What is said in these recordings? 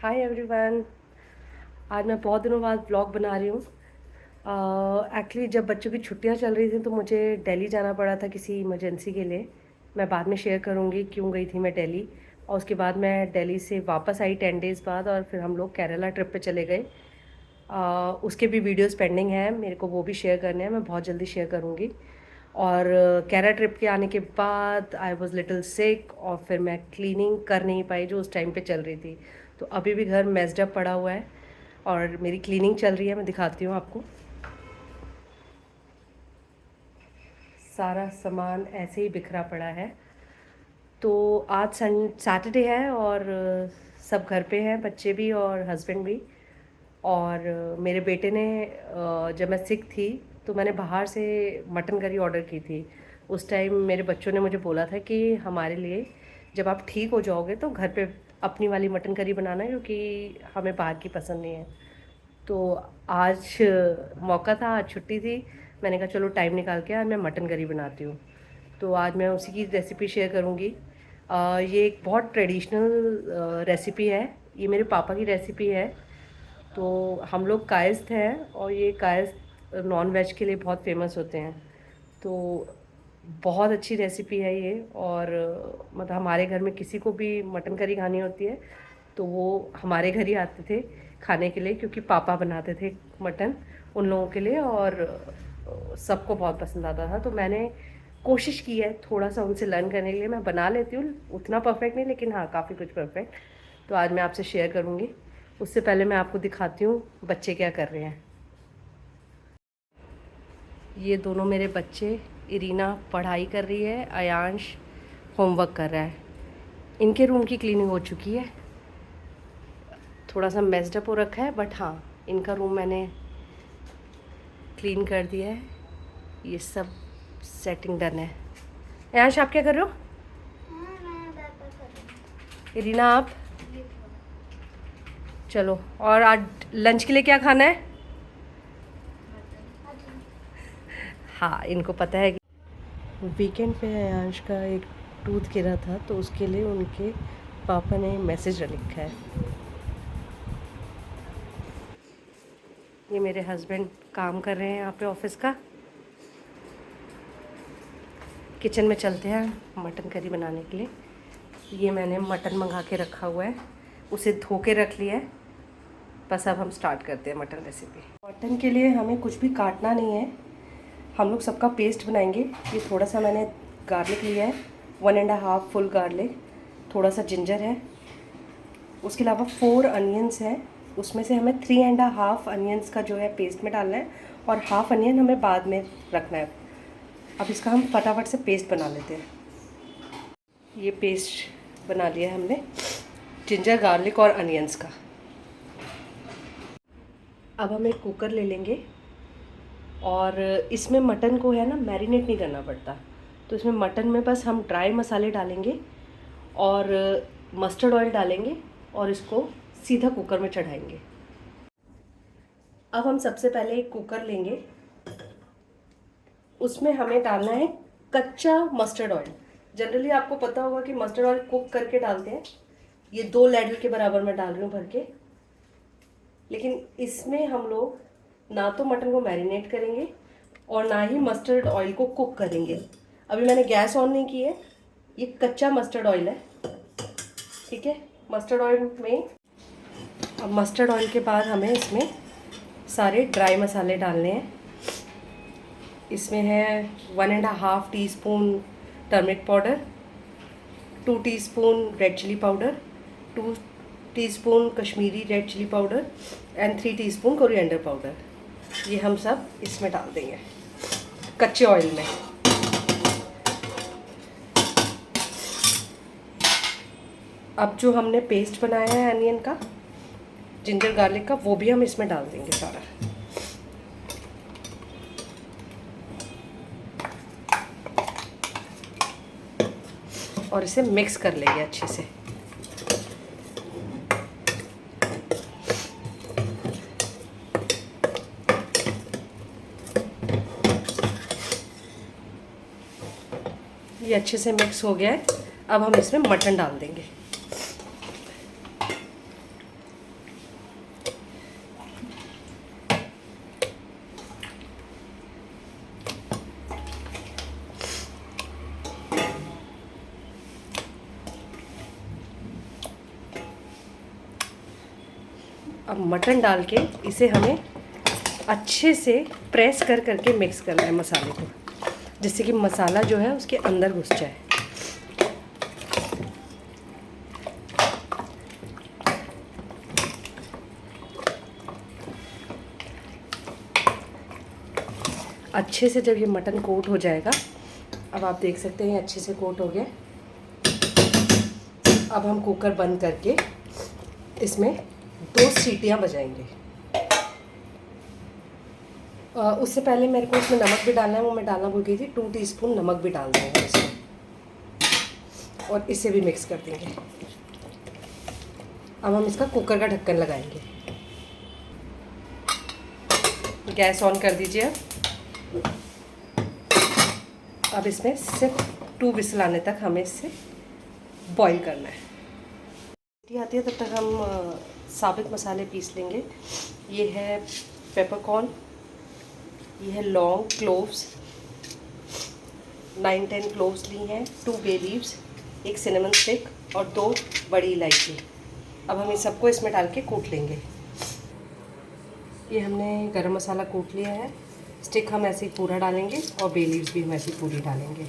Hi everyone. आज मैं बहुत दिनों बाद व्लॉग बना रही हूँ। एक्चुअली जब बच्चों की छुट्टियाँ चल रही थी तो मुझे दिल्ली जाना पड़ा था किसी इमरजेंसी के लिए। मैं बाद में शेयर करूँगी क्यों गई थी मैं दिल्ली। और उसके बाद मैं दिल्ली से वापस आई 10 डेज़ बाद और फिर हम लोग केरला ट्रिप पे चले गए। उसके भी वीडियोस पेंडिंग हैं मेरे को, वो भी शेयर करने हैं, मैं बहुत जल्दी शेयर करूँगी। और केरला ट्रिप के आने के बाद आई वॉज़ लिटिल सिक और फिर मैं क्लीनिंग कर नहीं पाई जो उस टाइम पे चल रही थी। तो अभी भी घर मेस्ड अप पड़ा हुआ है और मेरी क्लीनिंग चल रही है। मैं दिखाती हूँ आपको। सारा सामान ऐसे ही बिखरा पड़ा है। तो आज सैटरडे है और सब घर पे हैं, बच्चे भी और हस्बैंड भी। और मेरे बेटे ने जब मैं सिक थी तो मैंने बाहर से मटन करी ऑर्डर की थी। उस टाइम मेरे बच्चों ने मुझे बोला था कि हमारे लिए जब आप ठीक हो जाओगे तो घर पे अपनी वाली मटन करी बनाना, क्योंकि हमें बाहर की पसंद नहीं है। तो आज मौका था, आज छुट्टी थी। मैंने कहा चलो टाइम निकाल के आज मैं मटन करी बनाती हूँ। तो आज मैं उसी की रेसिपी शेयर करूँगी। ये एक बहुत ट्रेडिशनल रेसिपी है। ये मेरे पापा की रेसिपी है। तो हम लोग कायस्थ हैं और ये कायस्थ नॉन वेज के लिए बहुत फेमस होते हैं। तो बहुत अच्छी रेसिपी है ये। और मतलब हमारे घर में किसी को भी मटन करी खानी होती है तो वो हमारे घर ही आते थे खाने के लिए, क्योंकि पापा बनाते थे मटन उन लोगों के लिए और सबको बहुत पसंद आता था। तो मैंने कोशिश की है थोड़ा सा उनसे लर्न करने के लिए। मैं बना लेती हूँ, उतना परफेक्ट नहीं लेकिन हाँ काफ़ी कुछ परफेक्ट। तो आज मैं आपसे शेयर करूँगी। उससे पहले मैं आपको दिखाती हूँ बच्चे क्या कर रहे हैं। ये दोनों मेरे बच्चे, इरीना पढ़ाई कर रही है, अयांश होमवर्क कर रहा है। इनके रूम की क्लीनिंग हो चुकी है। थोड़ा सा मेस्ड अप हो रखा है बट हाँ इनका रूम मैंने क्लीन कर दिया है। ये सब सेटिंग डन है। अयांश आप क्या कर रहे हो? इरीना आप चलो। और आज लंच के लिए क्या खाना है? हाँ इनको पता है कि वीकेंड पे अयांश का एक टूथ गिरा था तो उसके लिए उनके पापा ने मैसेज लिखा है। ये मेरे हस्बैंड काम कर रहे हैं यहाँ पे ऑफिस का। किचन में चलते हैं मटन करी बनाने के लिए। ये मैंने मटन मंगा के रखा हुआ है, उसे धो के रख लिया है। बस अब हम स्टार्ट करते हैं मटन रेसिपी। मटन के लिए हमें कुछ भी काटना नहीं है, हम लोग सबका पेस्ट बनाएंगे। ये थोड़ा सा मैंने गार्लिक लिया है, 1.5 फुल गार्लिक, थोड़ा सा जिंजर है, उसके अलावा 4 अनियंस हैं। उसमें से हमें 3.5 अनियंस का जो है पेस्ट में डालना है और हाफ अनियन हमें बाद में रखना है। अब इसका हम फटाफट से पेस्ट बना लेते हैं। ये पेस्ट बना लिया है हमने जिंजर गार्लिक और अनियंस का। अब हम एक कुकर ले लेंगे और इसमें मटन को है ना मैरिनेट नहीं करना पड़ता। तो इसमें मटन में बस हम ड्राई मसाले डालेंगे और मस्टर्ड ऑयल डालेंगे और इसको सीधा कुकर में चढ़ाएंगे। अब हम सबसे पहले एक कुकर लेंगे, उसमें हमें डालना है कच्चा मस्टर्ड ऑयल। जनरली आपको पता होगा कि मस्टर्ड ऑयल कुक करके डालते हैं। ये 2 लैडल के बराबर मैं डाल रही हूँ भर के। लेकिन इसमें हम लोग ना तो मटन को मैरिनेट करेंगे और ना ही मस्टर्ड ऑयल को कुक करेंगे। अभी मैंने गैस ऑन नहीं की है, ये कच्चा मस्टर्ड ऑयल है, ठीक है। मस्टर्ड ऑयल में, अब मस्टर्ड ऑयल के बाद हमें इसमें सारे ड्राई मसाले डालने हैं। इसमें है 1.5 teaspoon turmeric powder, 2 teaspoon red chilli powder, 2 teaspoon Kashmiri red chilli powder and 3 teaspoon coriander powder. ये हम सब इसमें डाल देंगे कच्चे ऑयल में। अब जो हमने पेस्ट बनाया है अनियन का, जिंजर गार्लिक का, वो भी हम इसमें डाल देंगे सारा। और इसे मिक्स कर लेंगे अच्छे से। ये अच्छे से मिक्स हो गया है। अब हम इसमें मटन डाल देंगे। अब मटन डाल के इसे हमें अच्छे से प्रेस कर करके मिक्स करना है मसाले को, जिससे कि मसाला जो है उसके अंदर घुस जाए। अच्छे से जब ये मटन कोट हो जाएगा, अब आप देख सकते हैं अच्छे से कोट हो गया। अब हम कुकर बंद करके इसमें 2 सीटियां बजाएंगे। उससे पहले मेरे को इसमें नमक भी डालना है, वो मैं डालना भूल गई थी। 2 टीस्पून नमक भी डाल देंगे इसमें और इसे भी मिक्स कर देंगे। अब हम इसका कुकर का ढक्कन लगाएंगे। गैस ऑन कर दीजिए। अब इसमें सिर्फ 2 विसल आने तक हमें इसे बॉईल करना है। सीटी आती है तब तक हम साबित मसाले पीस लेंगे। ये है पेपरकॉर्न, ये है लौंग, क्लोव्स, 9-10 क्लोव्स ली हैं, 2 बे लीव्स, 1 सिनेमन स्टिक और 2 बड़ी इलायची। अब हम इस सबको इसमें डाल के कूट लेंगे। ये हमने गरम मसाला कूट लिया है। स्टिक हम ऐसे ही पूरा डालेंगे और बे लीव्स भी हम ऐसे ही पूरी डालेंगे।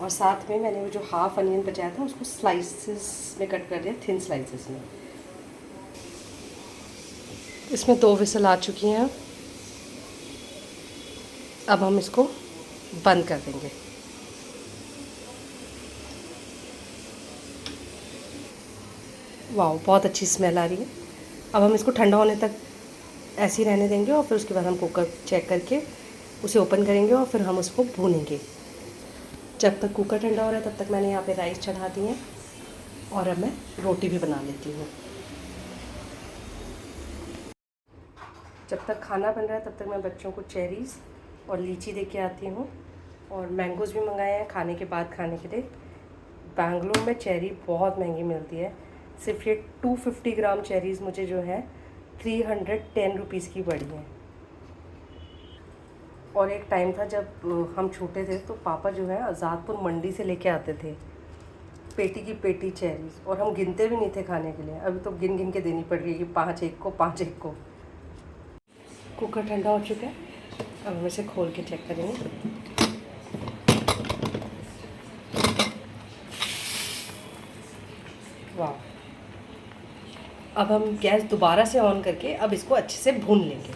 और साथ में मैंने वो जो हाफ अनियन बचाया था उसको स्लाइसेस में कट कर दिया, थिन स्लाइसेस में। इसमें 2 विसल आ चुकी हैं। अब हम इसको बंद कर देंगे। वाह, बहुत अच्छी स्मेल आ रही है। अब हम इसको ठंडा होने तक ऐसे ही रहने देंगे और फिर उसके बाद हम कुकर चेक करके उसे ओपन करेंगे और फिर हम उसको भूनेंगे। जब तक कुकर ठंडा हो रहा है तब तक मैंने यहाँ पे राइस चढ़ा दी है और अब मैं रोटी भी बना लेती हूँ। जब तक खाना बन रहा है तब तक मैं बच्चों को चेरीज़ और लीची दे के आती हूँ। और मैंगोज़ भी मंगाए हैं खाने के बाद खाने के लिए। बेंगलोर में चेरी बहुत महंगी मिलती है। सिर्फ ये 250 ग्राम चेरीज़ मुझे जो है 310 रुपीज़ की पड़ी हैं। और एक टाइम था जब हम छोटे थे तो पापा जो है आज़ादपुर मंडी से लेके आते थे पेटी की पेटी चेरीज़, और हम गिनते भी नहीं थे खाने के लिए। अभी तो गिन गिन के देनी पड़ रही है कि 5 एक को, 5 एक को। कुकर ठंडा हो चुका है, अब हम इसे खोल के चेक करेंगे। वाह, अब हम गैस दोबारा से ऑन करके अब इसको अच्छे से भून लेंगे।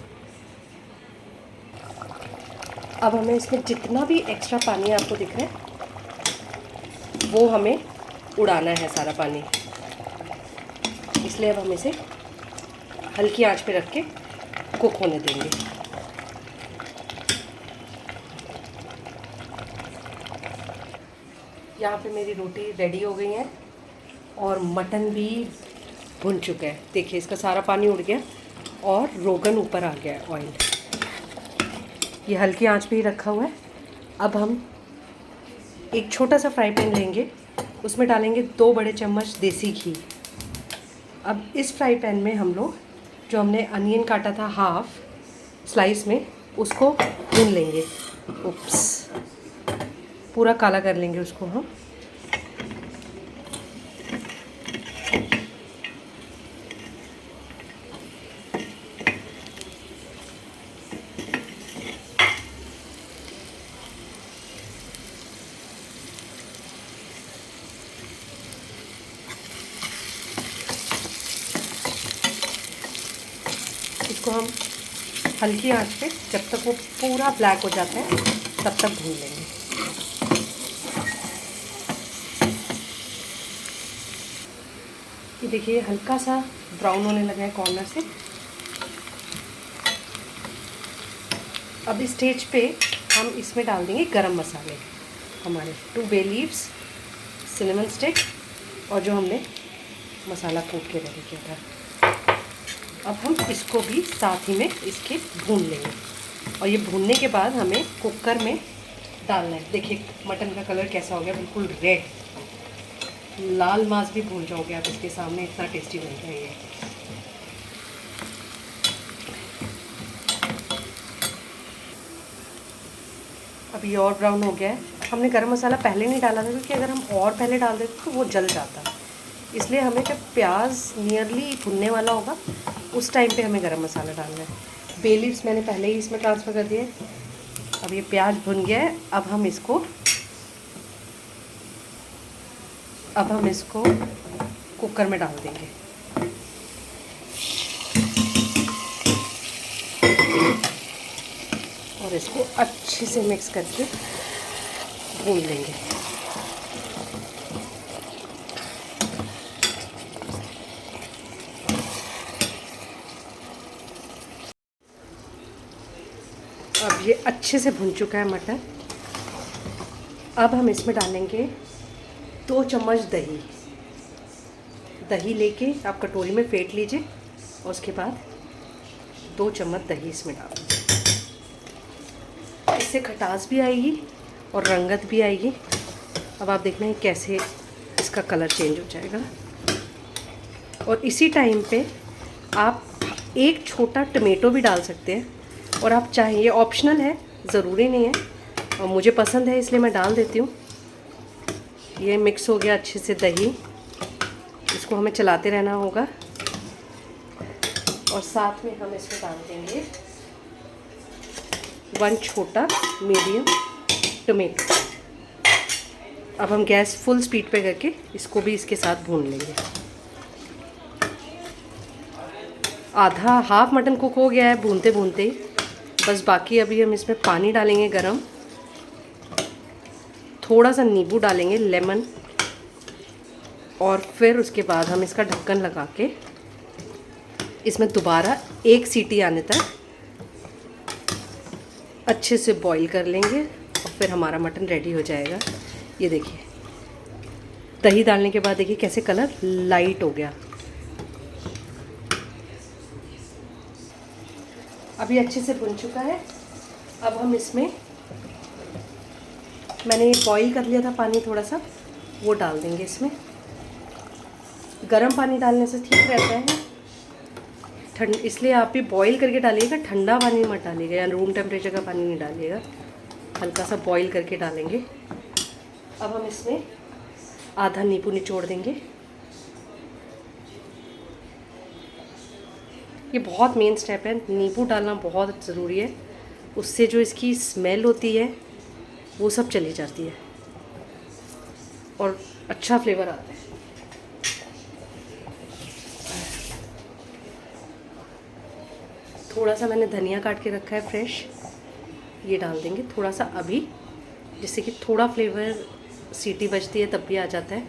अब हमें इसमें जितना भी एक्स्ट्रा पानी आपको दिख रहा है वो हमें उड़ाना है सारा पानी। इसलिए अब हम इसे हल्की आंच पे रख के कुक होने देंगे। यहाँ पे मेरी रोटी रेडी हो गई है और मटन भी भुन चुका है। देखिए इसका सारा पानी उड़ गया और रोगन ऊपर आ गया है, ऑयल। ये हल्की आंच पे ही रखा हुआ है। अब हम एक छोटा सा फ्राई पैन लेंगे, उसमें डालेंगे 2 बड़े चम्मच देसी घी। अब इस फ्राई पैन में हम लोग जो हमने अनियन काटा था हाफ स्लाइस में, उसको भून लेंगे। उप्स, पूरा काला कर लेंगे उसको हम। इसको हम हल्की आंच पे जब तक वो पूरा ब्लैक हो जाता है तब तक भून लेंगे। ये देखिए हल्का सा ब्राउन होने लगा है कॉर्नर से। अब इस स्टेज पे हम इसमें डाल देंगे गरम मसाले हमारे, 2 बे लीव्स, सिनेमन स्टिक और जो हमने मसाला कूट के रेडी किया था। अब हम इसको भी साथ ही में इसके भून लेंगे और ये भूनने के बाद हमें कुकर में डालना है। देखिए मटन का कलर कैसा हो गया, बिल्कुल रेड, लाल मांस भी भूल जाओगे आप इसके सामने, इतना टेस्टी बनता है ये। अब ये और ब्राउन हो गया है। हमने गरम मसाला पहले नहीं डाला था क्योंकि अगर हम और पहले डाल देते तो वो जल जाता। इसलिए हमें जब प्याज नियरली भुनने वाला होगा उस टाइम पे हमें गरम मसाला डालना है। बे लीव्स मैंने पहले ही इसमें ट्रांसफ़र कर दिए। अब ये प्याज भुन गया है। अब हम इसको कुकर में डाल देंगे। और इसको अच्छे से मिक्स करके भून लेंगे। अब ये अच्छे से भुन चुका है मटर। अब हम इसमें डालेंगे 2 चम्मच दही। दही लेके आप कटोरी में फेंट लीजिए और उसके बाद 2 चम्मच दही इसमें डाल दीजिए। इससे खटास भी आएगी और रंगत भी आएगी। अब आप देखना है कैसे इसका कलर चेंज हो जाएगा। और इसी टाइम पे आप एक छोटा टमेटो भी डाल सकते हैं, और आप चाहें, ये ऑप्शनल है, ज़रूरी नहीं है, और मुझे पसंद है इसलिए मैं डाल देती हूँ। ये मिक्स हो गया अच्छे से दही। इसको हमें चलाते रहना होगा। और साथ में हम इसमें डाल देंगे 1 छोटा मीडियम टमेटो। अब हम गैस फुल स्पीड पे करके इसको भी इसके साथ भून लेंगे। हाफ मटन कुक हो गया है भूनते भूनते ही। बस बाकी अभी हम इसमें पानी डालेंगे गरम, थोड़ा सा नींबू डालेंगे, लेमन, और फिर उसके बाद हम इसका ढक्कन लगा के इसमें दोबारा 1 सीटी आने तक अच्छे से बॉईल कर लेंगे। और फिर हमारा मटन रेडी हो जाएगा। ये देखिए, दही डालने के बाद देखिए कैसे कलर लाइट हो गया। अभी अच्छे से भुन चुका है। अब हम इसमें, मैंने बॉईल कर लिया था पानी थोड़ा सा, वो डाल देंगे इसमें। गर्म पानी डालने से ठीक रहता है, इसलिए आप भी बॉईल करके डालिएगा, ठंडा पानी मत डालिएगा या रूम टेम्परेचर का पानी नहीं डालिएगा, हल्का सा बॉईल करके डालेंगे। अब हम इसमें आधा नींबू निचोड़ देंगे। ये बहुत मेन स्टेप है, नींबू डालना बहुत ज़रूरी है। उससे जो इसकी स्मेल होती है वो सब चली जाती है और अच्छा फ्लेवर आता है। थोड़ा सा मैंने धनिया काट के रखा है फ्रेश, ये डाल देंगे थोड़ा सा अभी, जिससे कि थोड़ा फ्लेवर, सीटी बजती है तब भी आ जाता है।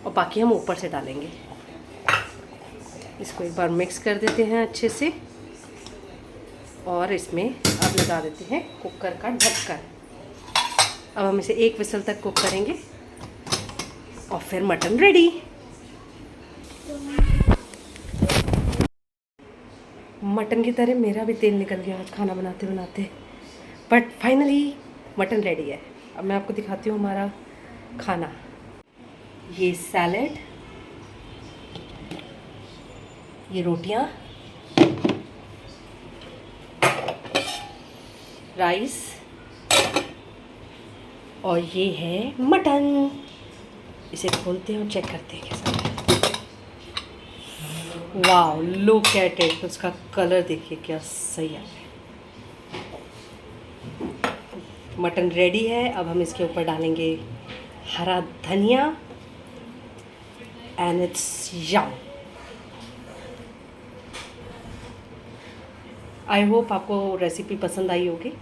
और बाकी हम ऊपर से डालेंगे। इसको एक बार मिक्स कर देते हैं अच्छे से। और इसमें अब लगा देते हैं कुकर का ढक्कन। अब हम इसे 1 विसल तक कुक करेंगे और फिर मटन रेडी। मटन की तरह मेरा भी तेल निकल गया आज खाना बनाते बनाते, बट फाइनली मटन रेडी है। अब मैं आपको दिखाती हूँ हमारा खाना। ये सैलेड, ये रोटियाँ, राइस, और ये है मटन। इसे खोलते हैं और चेक करते हैं कैसा है। वाह, लुक एट इट, उसका कलर देखिए क्या सही है। मटन रेडी है। अब हम इसके ऊपर डालेंगे हरा धनिया and it's yum. I hope आपको रेसिपी पसंद आई होगी।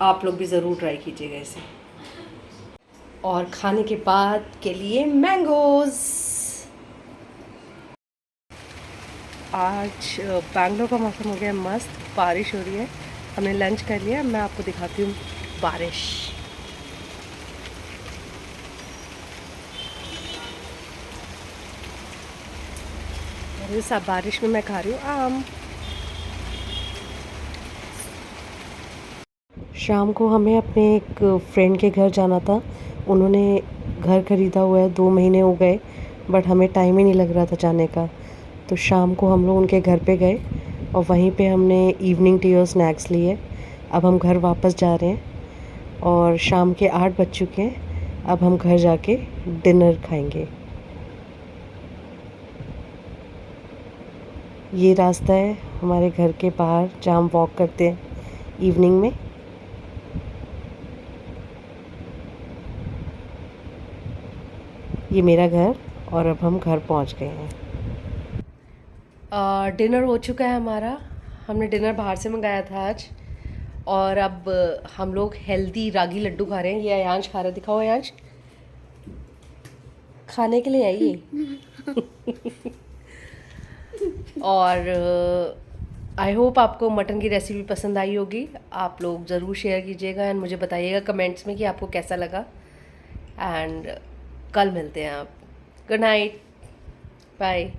आप लोग भी ज़रूर ट्राई कीजिएगा इसे। और खाने के बाद के लिए मैंगोज़। आज बैंगलोर का मौसम हो गया मस्त, बारिश हो रही है। हमने लंच कर लिया, मैं आपको दिखाती हूँ बारिश। और इस बारिश में मैं खा रही हूँ आम। शाम को हमें अपने एक फ्रेंड के घर जाना था। उन्होंने घर ख़रीदा हुआ है, 2 महीने हो गए, बट हमें टाइम ही नहीं लग रहा था जाने का। तो शाम को हम लोग उनके घर पे गए और वहीं पे हमने इवनिंग टी और स्नैक्स लिए। अब हम घर वापस जा रहे हैं और शाम के 8 बज चुके हैं। अब हम घर जाके डिनर खाएंगे। ये रास्ता है हमारे घर के बाहर जहाँ हम वॉक करते हैं इवनिंग में। ये मेरा घर और अब हम घर पहुँच गए हैं। डिनर हो चुका है हमारा। हमने डिनर बाहर से मंगाया था आज और अब हम लोग हेल्दी रागी लड्डू खा रहे हैं। ये अयांश खा रहा है, दिखाओ अयांश, खाने के लिए आई ये। और आई होप आपको मटन की रेसिपी पसंद आई होगी। आप लोग ज़रूर शेयर कीजिएगा एंड मुझे बताइएगा कमेंट्स में कि आपको कैसा लगा। एंड कल मिलते हैं आप। Good night, bye.